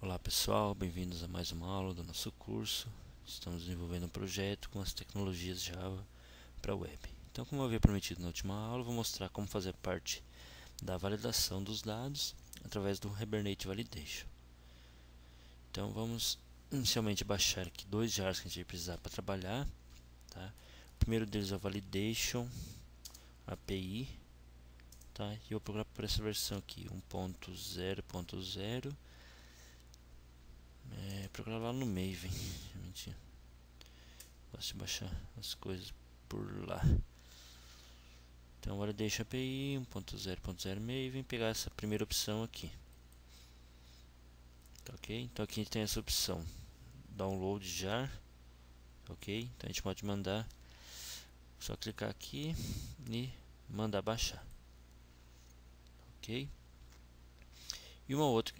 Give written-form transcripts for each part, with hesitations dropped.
Olá pessoal, bem-vindos a mais uma aula do nosso curso. Estamos desenvolvendo um projeto com as tecnologias Java para web. Então, como eu havia prometido na última aula, eu vou mostrar como fazer parte da validação dos dados através do Hibernate Validation. Então, vamos inicialmente baixar aqui dois jars que a gente vai precisar para trabalhar. Tá? O primeiro deles é o Validation API. Tá? E eu vou procurar por essa versão aqui, 1.0.0. Procurar lá no Maven. Mentira. Gosto de baixar as coisas por lá. Então agora deixa a API 1.0.0 Maven pegar essa primeira opção aqui. Tá, ok? Então aqui a gente tem essa opção download jar. Ok? Então a gente pode mandar, só clicar aqui e mandar baixar. Ok? E um outro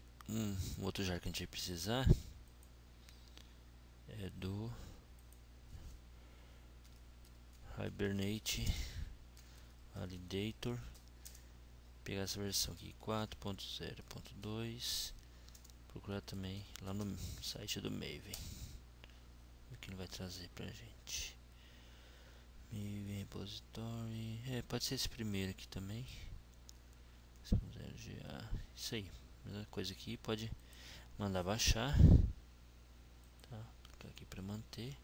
jar que a gente vai precisar é do Hibernate Validator. Pegar essa versão aqui 4.0.2. Procurar também lá no site do Maven o que ele vai trazer pra gente. Maven Repository. Pode ser esse primeiro aqui também. Isso aí. Mesma coisa aqui. Pode mandar baixar. Tá? Clicar aqui pra manter.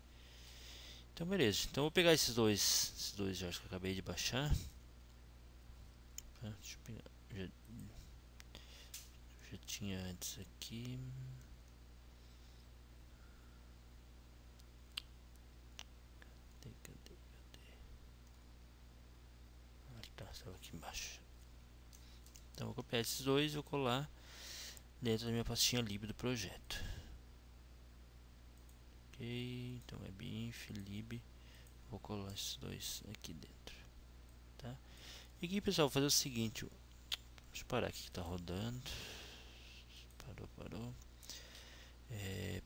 Então beleza. Então eu vou pegar esses dois jars que eu acabei de baixar. Tá? Deixa eu pegar. Já tinha antes aqui. Cadê? Tá, estava aqui embaixo. Então vou copiar esses dois e vou colar dentro da minha pastinha lib do projeto. Ok, então é binf, lib. Vou colar esses dois aqui dentro. Tá? E aqui pessoal, vou fazer o seguinte. Deixa eu parar aqui que está rodando. Parou.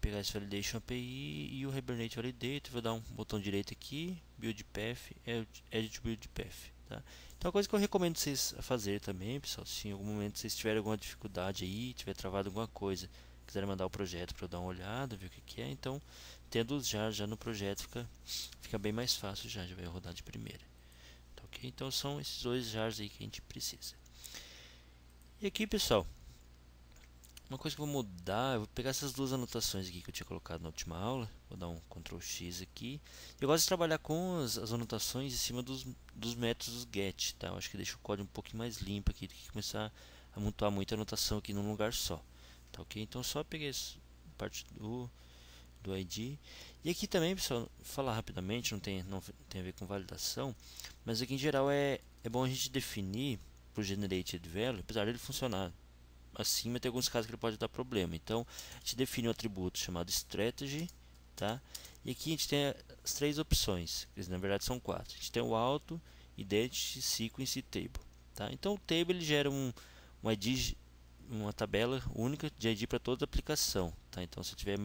Pegar esse Validation API e o Hibernate Validator. Vou dar um botão direito aqui, Build Path, Edit Build Path. Tá? Então, uma coisa que eu recomendo vocês fazer também, pessoal, se em algum momento vocês tiverem alguma dificuldade aí, tiver travado alguma coisa, quiserem mandar o projeto para eu dar uma olhada, ver o que é, então, tendo os jars já no projeto, fica bem mais fácil, já vai rodar de primeira. Tá, ok? Então, são esses dois jars aí que a gente precisa. E aqui, pessoal, uma coisa que eu vou mudar, eu vou pegar essas duas anotações aqui que eu tinha colocado na última aula, vou dar um Ctrl X aqui. Eu gosto de trabalhar com as anotações em cima dos métodos get, tá? Eu acho que deixa o código um pouquinho mais limpo aqui do que começar a amontoar muita anotação aqui num lugar só, tá ok? Então só peguei essa parte do ID. E aqui também, pessoal, falar rapidamente, não tem a ver com validação, mas aqui em geral é bom a gente definir para o Generated Value, apesar dele funcionar assim, mas tem alguns casos que ele pode dar problema. Então, a gente define um atributo chamado strategy, tá? E aqui a gente tem as três opções, que na verdade são quatro. A gente tem o auto, identity, sequence e table, tá? Então, o table ele gera um ID, uma tabela única de ID para toda a aplicação, tá? Então, se eu tiver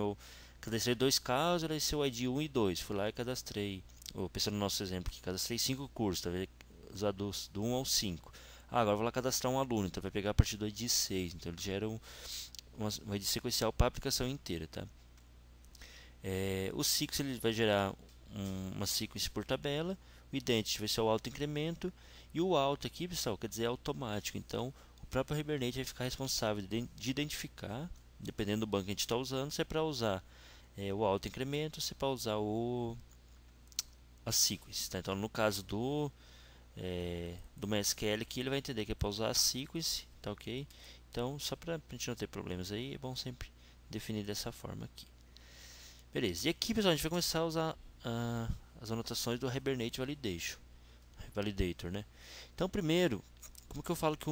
cadastrei dois casos, ele vai ser o ID 1 e 2. Fui lá e cadastrei, pensando no nosso exemplo aqui, cadastrei 5 cursos, tá vendo? Usar do 1 ao 5. Agora eu vou lá cadastrar um aluno, então vai pegar a partir do ID 6, então ele gera um ID sequencial para a aplicação inteira, tá? O sequence ele vai gerar uma sequence por tabela, o identity vai ser o auto-incremento, e o auto aqui, pessoal, quer dizer automático, então o próprio Hibernate vai ficar responsável de identificar, dependendo do banco que a gente está usando, se é para usar o auto-incremento, se é para usar a sequence, tá? Então no caso do MySQL aqui ele vai entender que é para usar a sequence, tá ok? Então só para a gente não ter problemas aí, é bom sempre definir dessa forma aqui. Beleza, e aqui pessoal a gente vai começar a usar as anotações do Hibernate Validator, né? Então primeiro, como que eu falo que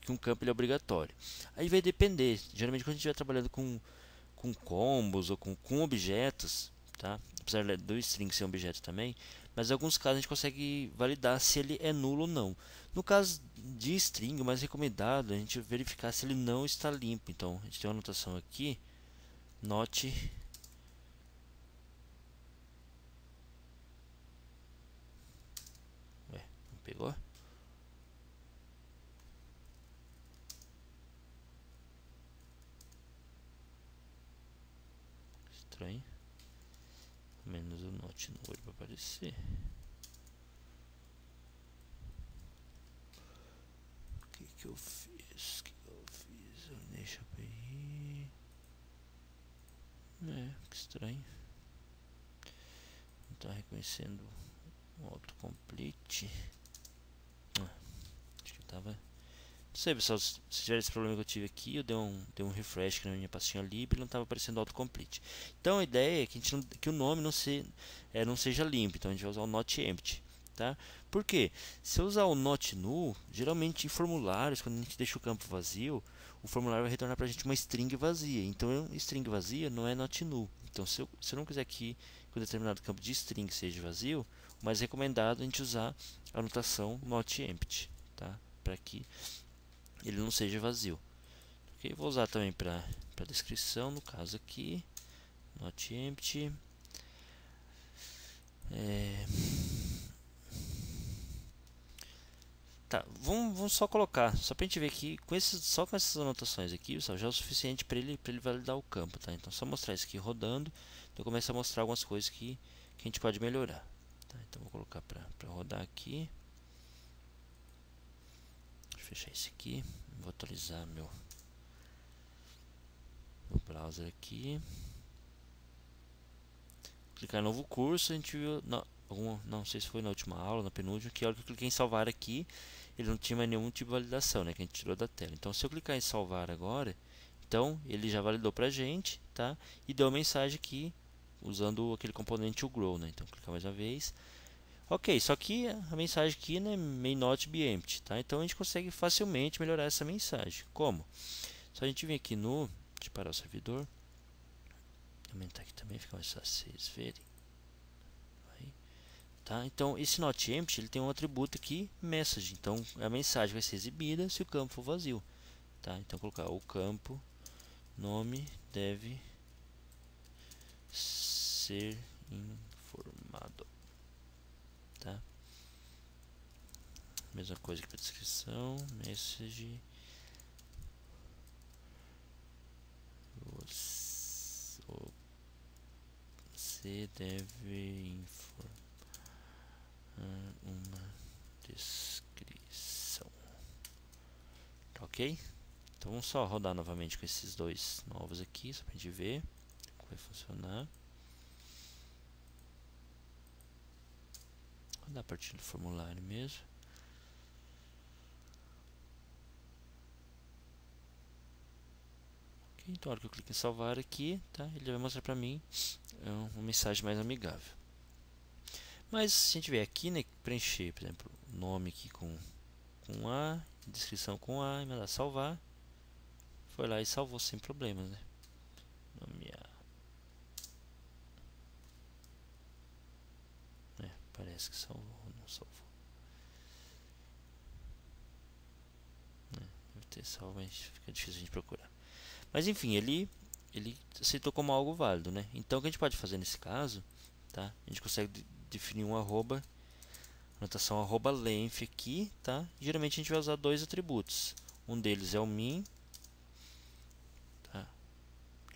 que um campo ele é obrigatório? Aí vai depender, geralmente quando a gente estiver trabalhando com combos ou com objetos, tá? Apesar do string ser um objeto também, mas em alguns casos a gente consegue validar se ele é nulo ou não. No caso de string, o mais recomendado é a gente verificar se ele não está limpo. Então a gente tem uma anotação aqui, not não pegou? estranho. Menos o note no olho para aparecer. O que eu fiz? Deixa API. Que estranho. Não está reconhecendo o autocomplete. Acho que tava. Não sei, pessoal, se tiver esse problema que eu tive aqui, eu dei um refresh na minha pastinha lib e não estava aparecendo autocomplete. Então a ideia é que, que o nome não seja limpo, então a gente vai usar o not empty. Tá? Por quê? Se eu usar o not null, geralmente em formulários, quando a gente deixa o campo vazio, o formulário vai retornar para a gente uma string vazia. Então string vazia não é not null. Então se eu não quiser que um determinado campo de string seja vazio, o mais recomendado é a gente usar a notação not empty, tá? Para que ele não seja vazio. Ok, vou usar também para descrição, no caso aqui, not empty. Tá, vamos só colocar, só para a gente ver aqui, só com essas anotações aqui, pessoal, já é o suficiente para ele validar o campo, tá? Então só mostrar isso aqui rodando, então começa a mostrar algumas coisas que a gente pode melhorar. Tá? Então vou colocar para rodar aqui. Deixa eu fechar esse aqui, vou atualizar meu browser aqui. Clicar em novo curso, a gente viu, não sei se foi na última aula, na penúltima, que a hora que eu cliquei em salvar aqui, ele não tinha mais nenhum tipo de validação, né, que a gente tirou da tela. Então se eu clicar em salvar agora, então ele já validou pra gente, tá? E deu a mensagem aqui, usando aquele componente grow, né? Então clicar mais uma vez. Ok, só que a mensagem aqui, né, may not be empty, tá? Então a gente consegue facilmente melhorar essa mensagem. Como? Só a gente vir aqui no, deixa eu parar o servidor, aumentar aqui também, fica mais fácil vocês verem. Tá? Então esse not empty ele tem um atributo aqui, message. Então a mensagem vai ser exibida se o campo for vazio. Tá? Então colocar o campo nome deve ser informado. Tá? Mesma coisa aqui para descrição, message. Você deve informar uma descrição. Tá, ok? Então vamos só rodar novamente com esses dois novos aqui, só para a gente ver como vai funcionar. Rodar a partir do formulário mesmo. Ok, então a hora que eu clico em salvar aqui, tá? Ele vai mostrar para mim uma mensagem mais amigável. Mas se a gente vier aqui, né, preencher, por exemplo, nome aqui com A, descrição com A, e mandar salvar, foi lá e salvou sem problemas, né? Nome A. Parece que salvou, não salvou. Deve ter salvo, mas fica difícil a gente procurar. Mas enfim, ele aceitou como algo válido, né? Então o que a gente pode fazer nesse caso, tá? A gente consegue definir um arroba, anotação arroba length aqui, tá? Geralmente a gente vai usar dois atributos. Um deles é o min, tá?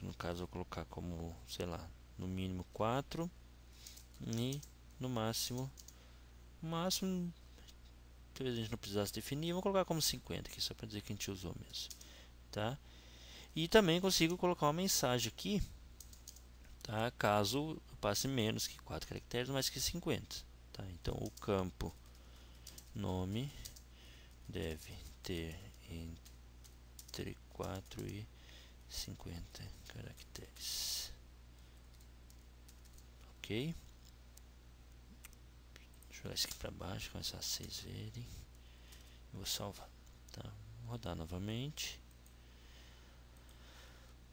No caso eu vou colocar como, sei lá, no mínimo 4 e no máximo, talvez a gente não precisasse definir, vou colocar como 50 aqui, só para dizer que a gente usou mesmo, tá? E também consigo colocar uma mensagem aqui, tá? Caso eu passe menos que 4 caracteres, mais que 50, tá? Então o campo nome deve ter entre 4 e 50 caracteres. Ok? Deixa eu jogar isso aqui para baixo, começar a vocês verem. Eu vou salvar, tá? Vou rodar novamente.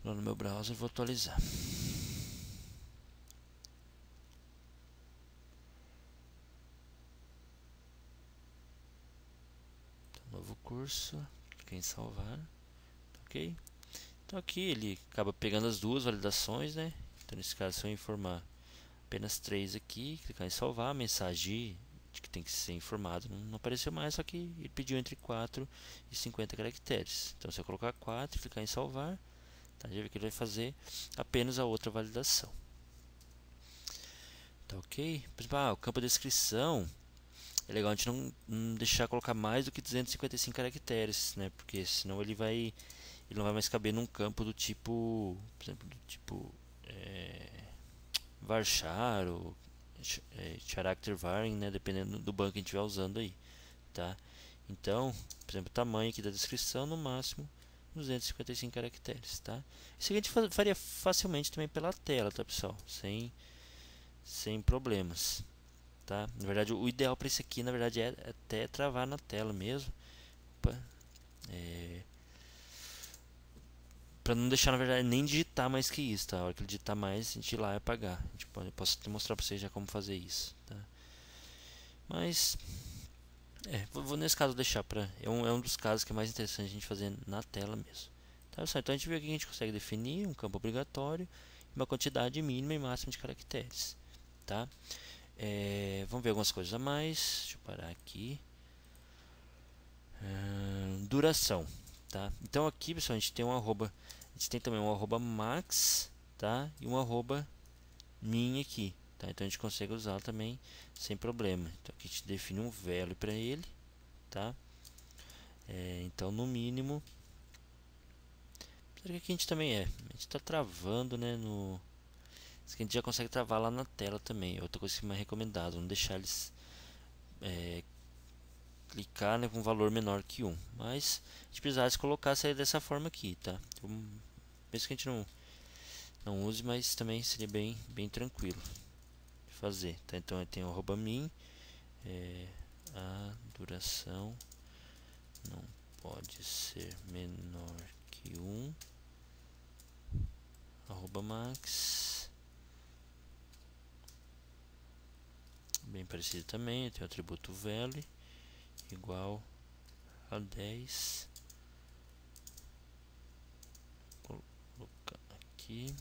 Lá no meu browser vou atualizar. Então, novo curso, cliquei em salvar, ok? Então aqui ele acaba pegando as duas validações, né? Então nesse caso se eu informar apenas 3 aqui, clicar em salvar, a mensagem de que tem que ser informado não apareceu mais, só que ele pediu entre 4 e 50 caracteres. Então se eu colocar 4 e clicar em salvar, tá? Já viu que ele vai fazer apenas a outra validação. Tá ok? Por exemplo, o campo de descrição é legal a gente não deixar colocar mais do que 255 caracteres, né? Porque senão ele não vai mais caber num campo do tipo, por exemplo, do tipo varchar ou character varying, né? Dependendo do banco que a gente estiver usando aí, tá? Então, por exemplo, o tamanho aqui da descrição no máximo 255 caracteres, tá? Isso aqui a gente faria facilmente também pela tela, tá, pessoal? Sem problemas, tá? Na verdade, o ideal para isso aqui, na verdade, é até travar na tela mesmo. Opa, para não deixar, na verdade, nem digitar mais que isso, tá? A hora que ele digitar mais, a gente ir lá e apagar. Eu posso te mostrar para vocês já como fazer isso, tá? Mas vou nesse caso deixar para é um dos casos que é mais interessante a gente fazer na tela mesmo. Tá, pessoal? Então a gente vê que a gente consegue definir um campo obrigatório e uma quantidade mínima e máxima de caracteres, tá? Vamos ver algumas coisas a mais. Deixa eu parar aqui. Duração, tá? Então aqui, pessoal, a gente tem um arroba, a gente tem também um arroba max, tá? E um arroba min aqui, tá? Então a gente consegue usar também sem problema. Então aqui a gente define um value para ele, tá? Então no mínimo, que aqui a gente também a gente está travando, né? Isso aqui a gente já consegue travar lá na tela também. É outra coisa que é mais recomendado, não deixar eles clicar, né, com um valor menor que 1. Mas a gente precisasse colocar sair dessa forma aqui, tá? Então, mesmo que a gente não use, mas também seria bem tranquilo de fazer, tá? Então tem o arroba min, a duração não pode ser menor que 1, arroba max, bem parecido também, tem o atributo value igual a 10, vou colocar aqui.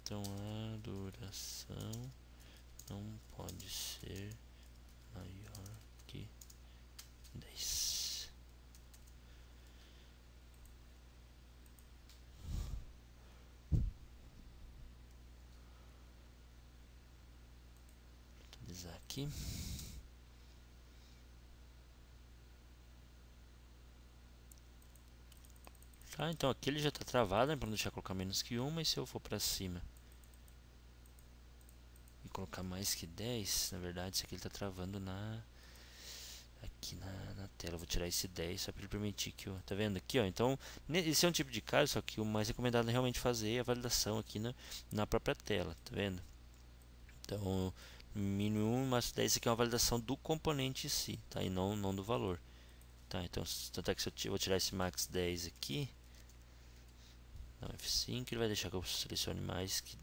Então a duração não pode ser maior que 10. Vou atualizar aqui. Tá, então aqui ele já está travado, né, para não deixar colocar menos que 1, mas se eu for para cima e colocar mais que 10, na verdade isso aqui ele está travando aqui na tela. Eu vou tirar esse 10 só para ele permitir que eu... Tá vendo aqui, ó? Então, esse é um tipo de caso, só que o mais recomendado é realmente fazer a validação aqui na própria tela, tá vendo? Então, mínimo 1, máximo 10, isso aqui é uma validação do componente em si, tá? E não do valor. Tá, então, tanto é que se eu vou tirar esse max 10 aqui, F5, ele vai deixar que eu selecione mais que...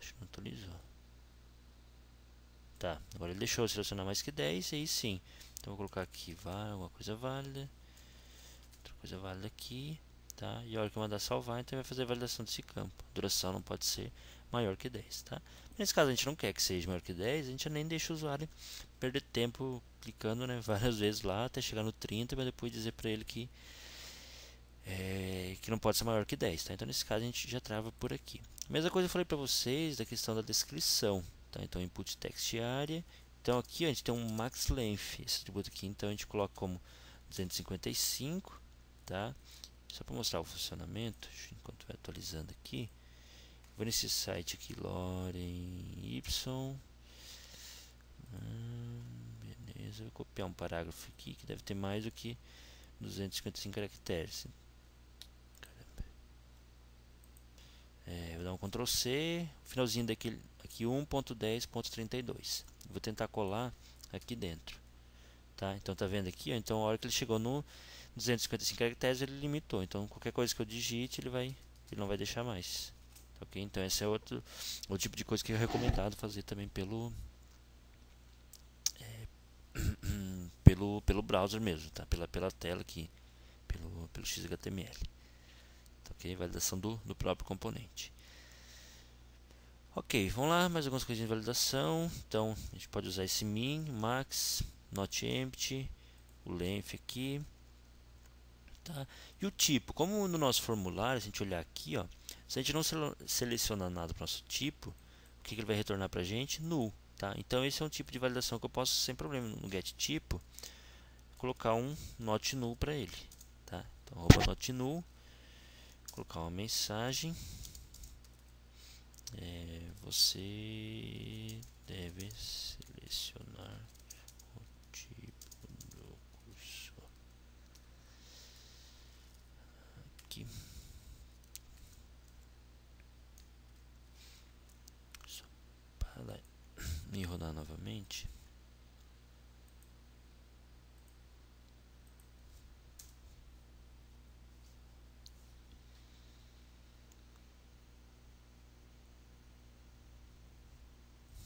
Acho que não atualizou. Tá, agora ele deixou eu selecionar mais que 10, e aí sim. Então vou colocar aqui, alguma coisa válida. Outra coisa válida aqui, tá? E a hora que eu mandar salvar, então vai fazer a validação desse campo. A duração não pode ser maior que 10, tá? Nesse caso a gente não quer que seja maior que 10, a gente nem deixa o usuário perder tempo clicando, né, várias vezes lá até chegar no 30, mas depois dizer para ele que não pode ser maior que 10, tá? Então nesse caso a gente já trava por aqui. A mesma coisa eu falei para vocês da questão da descrição, tá? Então input text area. Então aqui a gente tem um max length, esse atributo aqui, então a gente coloca como 255, tá? Só para mostrar o funcionamento, enquanto vai atualizando aqui. Vou nesse site aqui, Loren Y. Beleza, vou copiar um parágrafo aqui que deve ter mais do que 255 caracteres. Vou dar um Ctrl C, finalzinho daquele aqui 1.10.32. Vou tentar colar aqui dentro, tá? Então tá vendo aqui, ó, então a hora que ele chegou no 255 caracteres ele limitou. Então qualquer coisa que eu digite ele não vai deixar mais. Ok? Então esse é outro tipo de coisa que é recomendado fazer também pelo browser mesmo, tá? Pela tela aqui, pelo XHTML. Ok, validação do próprio componente. Ok, vamos lá, mais algumas coisinhas de validação. Então, a gente pode usar esse min, max, not empty, o length aqui, tá? E o tipo, como no nosso formulário, se a gente olhar aqui, ó, se a gente não selecionar nada para o nosso tipo, o que ele vai retornar para a gente? Null, tá? Então esse é um tipo de validação que eu posso sem problema no getTypo colocar um not null para ele, tá? Então arroba not null, colocar uma mensagem, você deve selecionar o tipo do curso aqui. Só para me rodar novamente.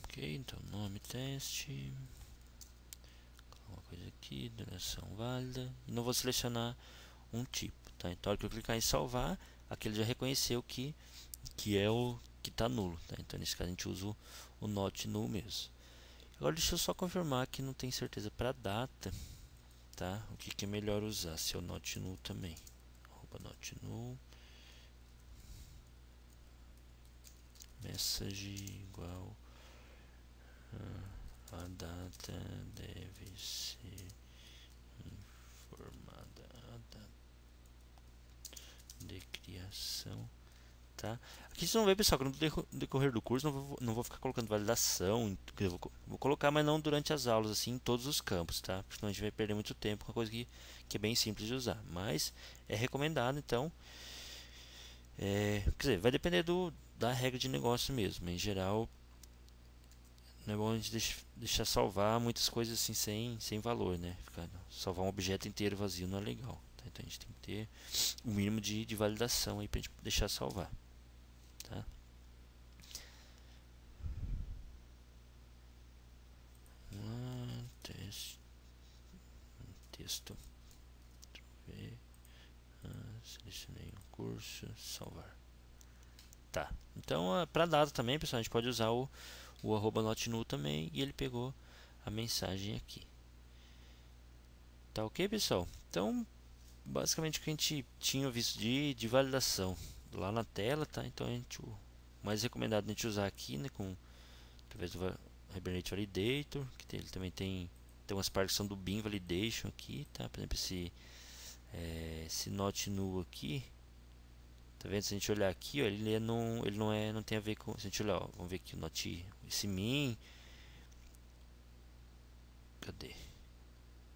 Ok, então nome teste, uma coisa aqui, duração válida, e não vou selecionar um tipo, tá? Então, na hora que eu clicar em salvar, aqui ele já reconheceu que é o que está nulo, tá? Então, nesse caso, a gente usa o not null mesmo. Agora, deixa eu só confirmar que não tem certeza para data, tá? O que é melhor usar, se é o not null também. Arroba not null, message igual a data deve ser informada, a data de criação, tá? Aqui vocês vão ver, pessoal, que no decorrer do curso não vou ficar colocando validação, vou colocar, mas não durante as aulas, assim, em todos os campos, tá? Porque senão a gente vai perder muito tempo com uma coisa que é bem simples de usar, mas é recomendado, então, quer dizer, vai depender da regra de negócio mesmo. Em geral, não é bom a gente deixar salvar muitas coisas assim sem valor, né? Salvar um objeto inteiro vazio não é legal, tá? Então a gente tem que ter o mínimo de validação aí pra gente deixar salvar, tá? Texto, ver, selecionei um curso, salvar. Tá, então para data também, pessoal, a gente pode usar o arroba not null também, e ele pegou a mensagem aqui. Tá ok, pessoal? Então, basicamente o que a gente tinha visto de validação lá na tela, tá? Então, o mais recomendado a gente usar aqui, né, através do Hibernate Validator, que ele também tem umas partes que são do Bean Validation aqui, tá? Por exemplo, esse not null aqui, tá vendo? Se a gente olhar aqui, ó, ele não tem a ver com, se a gente olhar, ó, vamos ver aqui o not, esse min, cadê?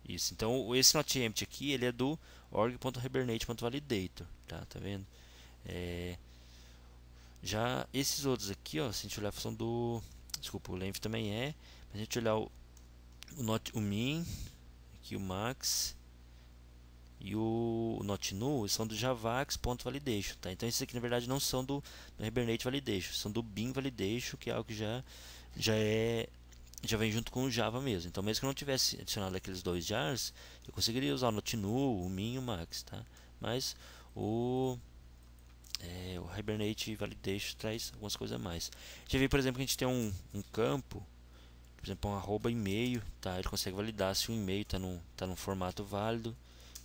Isso, então esse not empty aqui, ele é do org.hibernate.validator, tá vendo? Já esses outros aqui, ó, se a gente olhar a função desculpa, o length também mas a gente olhar o min, aqui o max e o not null são do javax.validation, tá? Então esses aqui na verdade não são do Hibernate Validation, são do Bean Validation, que é algo que já vem junto com o Java mesmo. Então mesmo que eu não tivesse adicionado aqueles dois jars, eu conseguiria usar o not null, o min e o max, tá? Mas o Hibernate Validation traz algumas coisas a mais. Já vi, por exemplo, que a gente tem um campo, por exemplo, um arroba e-mail, tá? Ele consegue validar se o e-mail está num formato válido,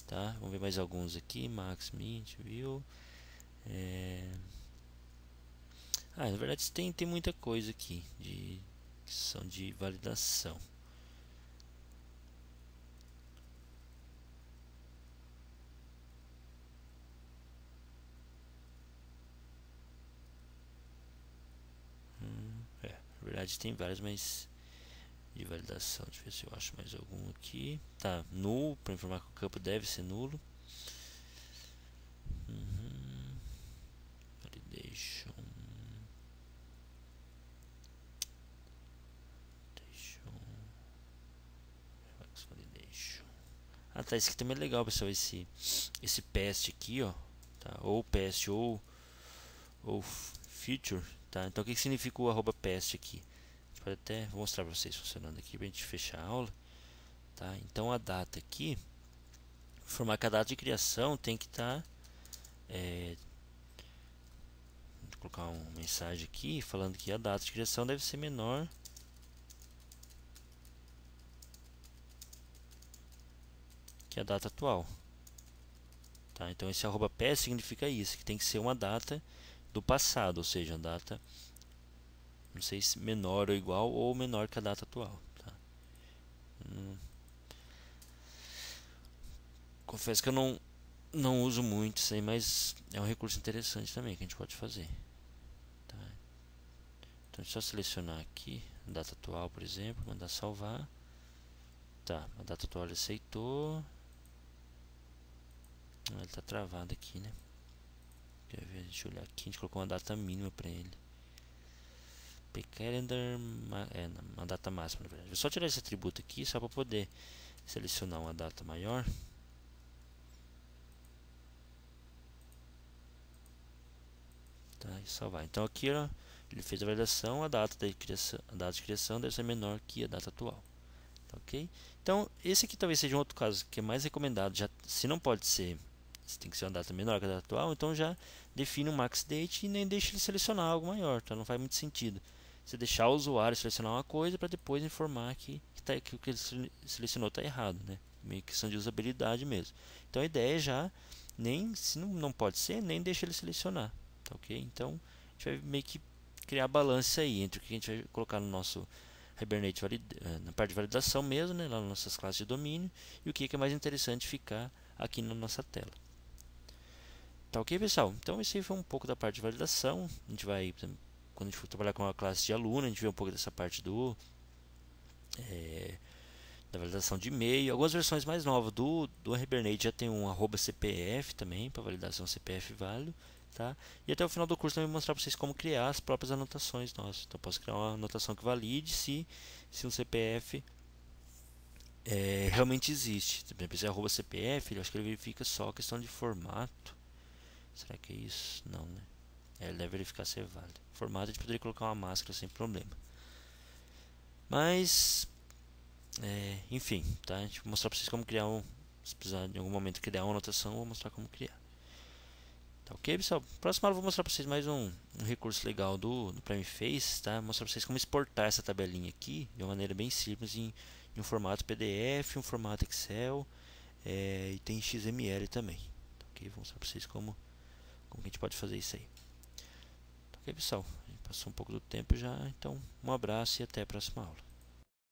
tá? Vamos ver mais alguns aqui, max, min, viu? Na verdade tem muita coisa aqui que são de validação. Na verdade tem vários, mas de validação, deixa eu ver se eu acho mais algum aqui. Tá, null, para informar que o campo deve ser nulo. Validation. Validation. Tá, esse aqui também é legal, pessoal, esse past aqui, ó, tá? Ou past ou feature, tá? Então o que significa o arroba past aqui? Pode até mostrar para vocês funcionando aqui para a gente fechar a aula, tá? Então a data aqui, informar que a data de criação tem que estar, vou colocar uma mensagem aqui falando que a data de criação deve ser menor que a data atual, tá? Então esse @ps significa isso, que tem que ser uma data do passado, ou seja, uma data, não sei se menor ou igual ou menor que a data atual, tá? Confesso que eu não uso muito isso aí, mas é um recurso interessante também que a gente pode fazer, tá? Então é só selecionar aqui a data atual, por exemplo, mandar salvar. Tá, a data atual ele aceitou. Ele está travado aqui, né? Quer ver? Deixa eu olhar aqui. A gente colocou uma data mínima para ele. Pcalendar, uma data máxima, na verdade. Vou só tirar esse atributo aqui só para poder selecionar uma data maior. Tá, e salvar. Então aqui ó, ele fez a validação, a data de criação deve ser menor que a data atual. Tá, ok? Então esse aqui talvez seja um outro caso que é mais recomendado. Já, se não pode ser, se tem que ser uma data menor que a data atual, então já define um max date e nem deixa ele selecionar algo maior, tá? Não faz muito sentido você deixar o usuário selecionar uma coisa para depois informar que o que ele selecionou está errado, né? Meio questão de usabilidade mesmo. Então a ideia é já, nem se não pode ser, nem deixa ele selecionar, tá, ok? Então a gente vai meio que criar balance aí entre o que a gente vai colocar no nosso Hibernate na parte de validação mesmo, né, lá nas nossas classes de domínio, e o que é mais interessante ficar aqui na nossa tela. Tá, ok, pessoal? Então esse aí foi um pouco da parte de validação. A gente vai, quando a gente for trabalhar com a classe de aluno, a gente vê um pouco dessa parte da validação de e-mail. Algumas versões mais novas do Hibernate já tem um @cpf também para validação CPF válido, tá? E até o final do curso eu vou mostrar para vocês como criar as próprias anotações nossas. Então eu posso criar uma anotação que valide se um CPF realmente existe. Por exemplo, esse @cpf, eu acho que ele verifica só a questão de formato. Será que é isso? Não, né? Ele deve verificar se é válido. Formato a gente poderia colocar uma máscara sem problema. Mas, enfim, tá? A gente vai mostrar para vocês como criar se precisar em algum momento criar uma anotação, eu vou mostrar como criar. Tá, ok, pessoal? Próxima aula eu vou mostrar para vocês mais um recurso legal do Primeface, tá? Vou mostrar para vocês como exportar essa tabelinha aqui de uma maneira bem simples em um formato PDF, um formato Excel, e tem XML também. Tá, ok? Vou mostrar para vocês como a gente pode fazer isso aí. Tá, ok, pessoal? A gente passou um pouco do tempo já, então um abraço e até a próxima aula.